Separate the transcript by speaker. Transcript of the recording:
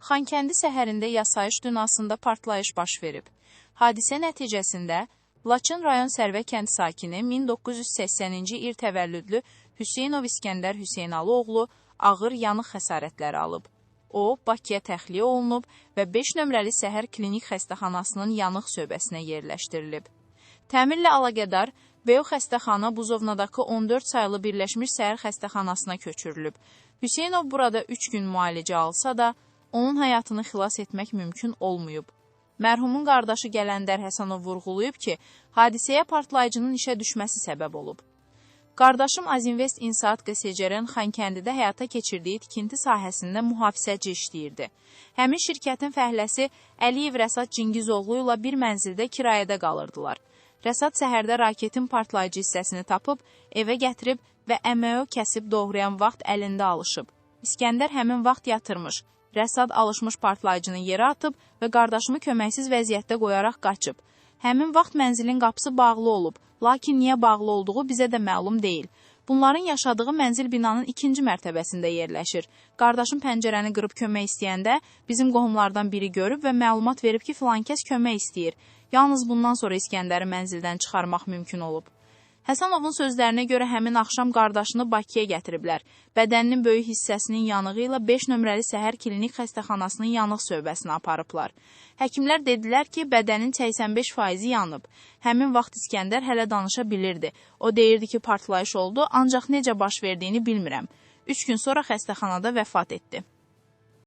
Speaker 1: Xankəndi səhərində Yasayiş Dünasında partlayış baş verib. Hadisə nəticəsində Laçın rayon Sərvə kənd sakini 1980-ci il təvəllüdlü Hüseynov İskəndər Hüseynalı oğlu ağır yanıq xəsarətləri alıb. O, Bakıya təxliyə olunub və 5 nömrəli səhər klinik xəstəxanasının yanıq şöbəsinə yerləşdirilib. Təmirlə əlaqədar Beyo xəstəxana Buzovnadakı 14 sayılı Birləşmiş Səhər xəstəxanasına köçürülüb. Hüseynov burada 3 gün müalicə alsa da, onun həyatını xilas etmək mümkün olmayıb. Mərhumun qardaşı Gələndər Həsənov vurğulayıb ki, hadisəyə partlayıcının işə düşməsi səbəb olub. Qardaşım Azinvest İnsaat QSCR-ın Xankəndidə həyata keçirdiyi tikinti sahəsində mühafizəci işləyirdi. Həmin şirkətin fəhləsi Əliyev Rəsad Cingizoğlu ilə bir mənzildə kirayədə qalırdılar. Rəsad səhərdə raketin partlayıcı hissəsini tapıb, evə gətirib və əməyo kəsib doğrayan vaxt əlində alışıb. İskəndər həmin vaxt yatırmış. Rəsad alışmış partlayıcını yerə atıb və qardaşımı köməksiz vəziyyətdə qoyaraq qaçıb. Həmin vaxt mənzilin qapısı bağlı olub, lakin niyə bağlı olduğu bizə də məlum deyil. Bunların yaşadığı mənzil binanın 2-ci mərtəbəsində yerləşir. Qardaşım pəncərəni qırıb kömək istəyəndə bizim qohumlardan biri görüb və məlumat verib ki, filankəs kömək istəyir. Yalnız bundan sonra İskəndəri mənzildən çıxarmaq mümkün olub. Həsənovun sözlərinə görə həmin axşam qardaşını Bakıya gətiriblər. Bədəninin böyük hissəsinin yanığı ilə 5 nömrəli səhər klinik xəstəxanasının yanıq şöbəsinə aparıblar. Həkimlər dedilər ki, bədənin 85% yanıb. Həmin vaxt İskəndər hələ danışa bilirdi. O deyirdi ki, partlayış oldu, ancaq necə baş verdiyini bilmirəm. 3 gün sonra xəstəxanada vəfat etdi.